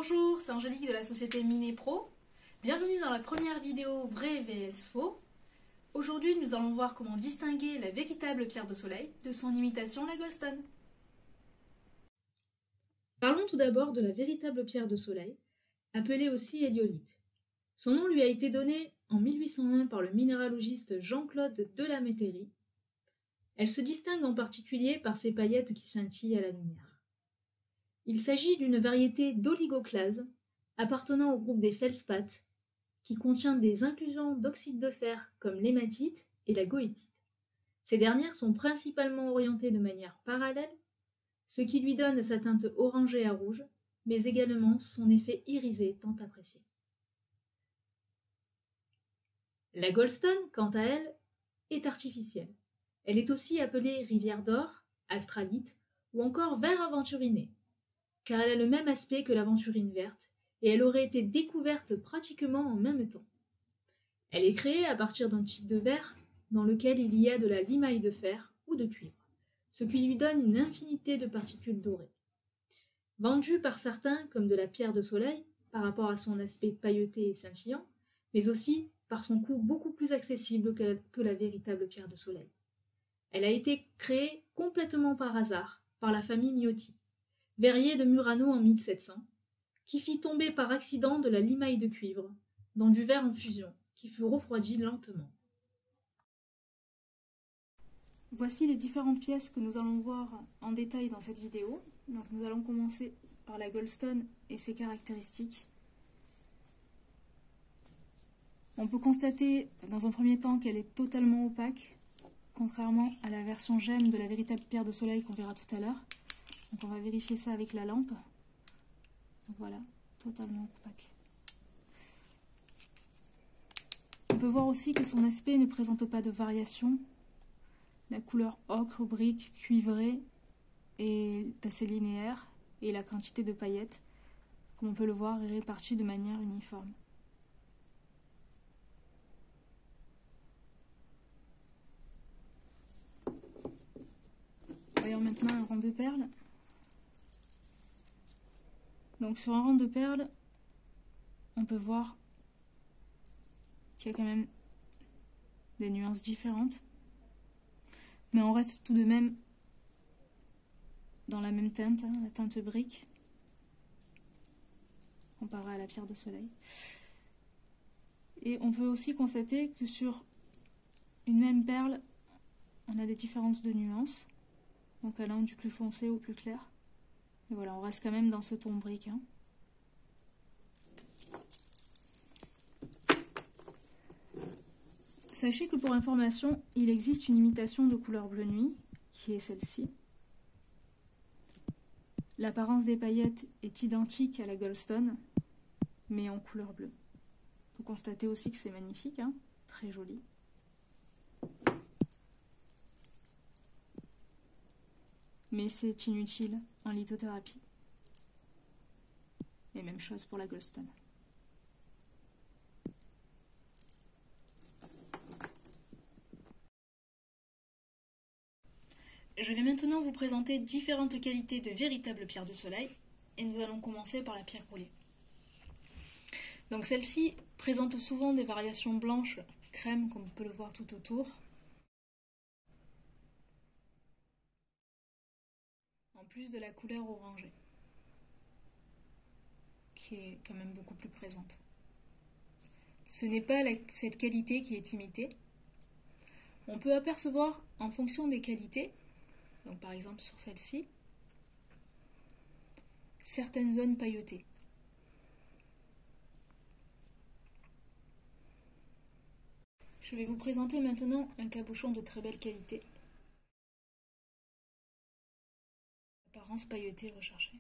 Bonjour, c'est Angélique de la société Minepro. Bienvenue dans la première vidéo vrai vs faux. Aujourd'hui, nous allons voir comment distinguer la véritable pierre de soleil de son imitation, la Goldstone. Parlons tout d'abord de la véritable pierre de soleil, appelée aussi héliolite. Son nom lui a été donné en 1801 par le minéralogiste Jean-Claude Delamétairie. Elle se distingue en particulier par ses paillettes qui scintillent à la lumière. Il s'agit d'une variété d'oligoclase appartenant au groupe des feldspaths qui contient des inclusions d'oxyde de fer comme l'hématite et la goethite. Ces dernières sont principalement orientées de manière parallèle, ce qui lui donne sa teinte orangée à rouge, mais également son effet irisé tant apprécié. La Goldstone, quant à elle, est artificielle. Elle est aussi appelée rivière d'or, astralite ou encore verre aventuriné, car elle a le même aspect que l'aventurine verte et elle aurait été découverte pratiquement en même temps. Elle est créée à partir d'un type de verre dans lequel il y a de la limaille de fer ou de cuivre, ce qui lui donne une infinité de particules dorées. Vendue par certains comme de la pierre de soleil par rapport à son aspect pailleté et scintillant, mais aussi par son coût beaucoup plus accessible que la véritable pierre de soleil. Elle a été créée complètement par hasard par la famille Miotti, verrier de Murano en 1700, qui fit tomber par accident de la limaille de cuivre dans du verre en fusion, qui fut refroidi lentement. Voici les différentes pièces que nous allons voir en détail dans cette vidéo. Donc nous allons commencer par la Goldstone et ses caractéristiques. On peut constater dans un premier temps qu'elle est totalement opaque, contrairement à la version gemme de la véritable pierre de soleil qu'on verra tout à l'heure. Donc on va vérifier ça avec la lampe. Donc voilà, totalement opaque. On peut voir aussi que son aspect ne présente pas de variation. La couleur ocre, brique, cuivrée est assez linéaire et la quantité de paillettes, comme on peut le voir, est répartie de manière uniforme. Voyons maintenant un rang de perles. Donc sur un rang de perles, on peut voir qu'il y a quand même des nuances différentes. Mais on reste tout de même dans la même teinte, la teinte brique, comparée à la pierre de soleil. Et on peut aussi constater que sur une même perle, on a des différences de nuances, donc allant du plus foncé au plus clair. Et voilà, on reste quand même dans ce ton brique. Sachez que pour information, il existe une imitation de couleur bleu nuit, qui est celle-ci. L'apparence des paillettes est identique à la Goldstone, mais en couleur bleue. Vous constatez aussi que c'est magnifique, très joli. Mais c'est inutile en lithothérapie. Et même chose pour la Goldstone. Je vais maintenant vous présenter différentes qualités de véritables pierres de soleil, et nous allons commencer par la pierre roulée. Donc celle-ci présente souvent des variations blanches, crème, comme on peut le voir tout autour, en plus de la couleur orangée, qui est quand même beaucoup plus présente. Ce n'est pas cette qualité qui est imitée. On peut apercevoir en fonction des qualités, donc par exemple sur celle-ci, certaines zones pailletées. Je vais vous présenter maintenant un cabochon de très belle qualité. Apparence pailletée recherchée.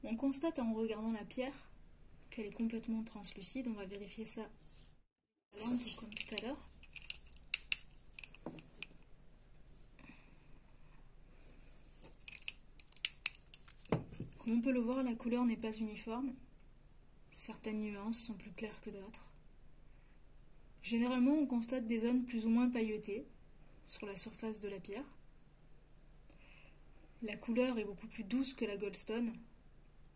On constate en regardant la pierre qu'elle est complètement translucide. On va vérifier ça comme tout à l'heure. Comme on peut le voir, la couleur n'est pas uniforme. Certaines nuances sont plus claires que d'autres. Généralement, on constate des zones plus ou moins pailletées sur la surface de la pierre. La couleur est beaucoup plus douce que la Goldstone,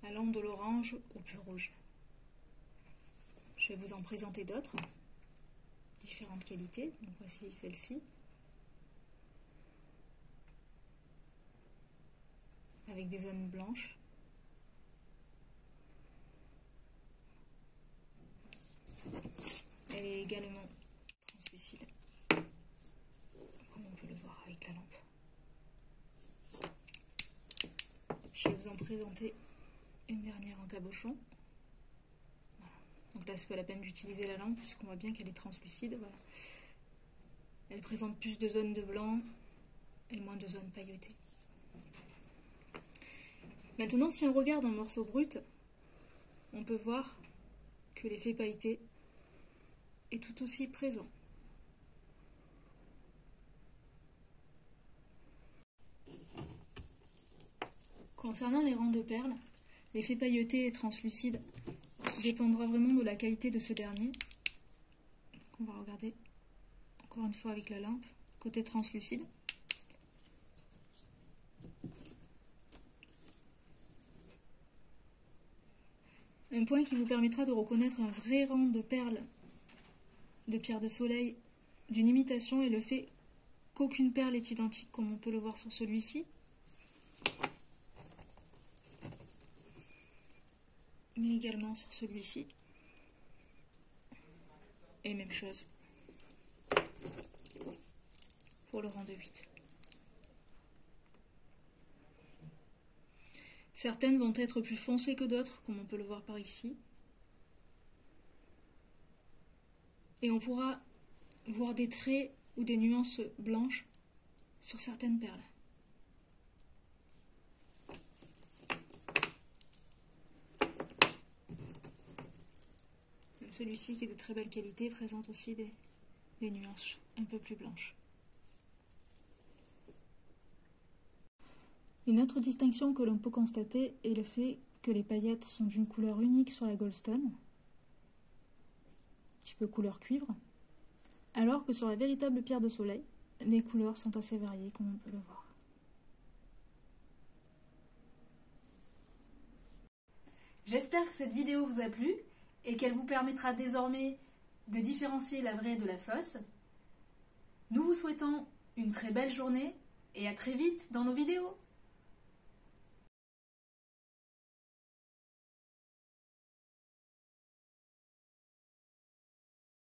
allant de l'orange au plus rouge. Je vais vous en présenter d'autres, différentes qualités. Donc voici celle-ci, avec des zones blanches. Elle est également translucide, comme on peut le voir avec la lampe. Je vais vous en présenter une dernière en cabochon. Voilà. Donc là, c'est pas la peine d'utiliser la lampe puisqu'on voit bien qu'elle est translucide. Voilà. Elle présente plus de zones de blanc et moins de zones pailletées. Maintenant, si on regarde un morceau brut, on peut voir que l'effet pailleté est tout aussi présent. Concernant les rangs de perles, l'effet pailleté et translucide dépendra vraiment de la qualité de ce dernier. Donc on va regarder encore une fois avec la lampe, côté translucide. Un point qui vous permettra de reconnaître un vrai rang de perles de pierre de soleil d'une imitation est le fait qu'aucune perle est identique, comme on peut le voir sur celui-ci. Mais également sur celui-ci. Et même chose pour le rang de 8. Certaines vont être plus foncées que d'autres, comme on peut le voir par ici. Et on pourra voir des traits ou des nuances blanches sur certaines perles. Celui-ci, qui est de très belle qualité, présente aussi des nuances un peu plus blanches. Une autre distinction que l'on peut constater est le fait que les paillettes sont d'une couleur unique sur la Goldstone, un petit peu couleur cuivre, alors que sur la véritable pierre de soleil, les couleurs sont assez variées, comme on peut le voir. J'espère que cette vidéo vous a plu et qu'elle vous permettra désormais de différencier la vraie de la fausse. Nous vous souhaitons une très belle journée et à très vite dans nos vidéos.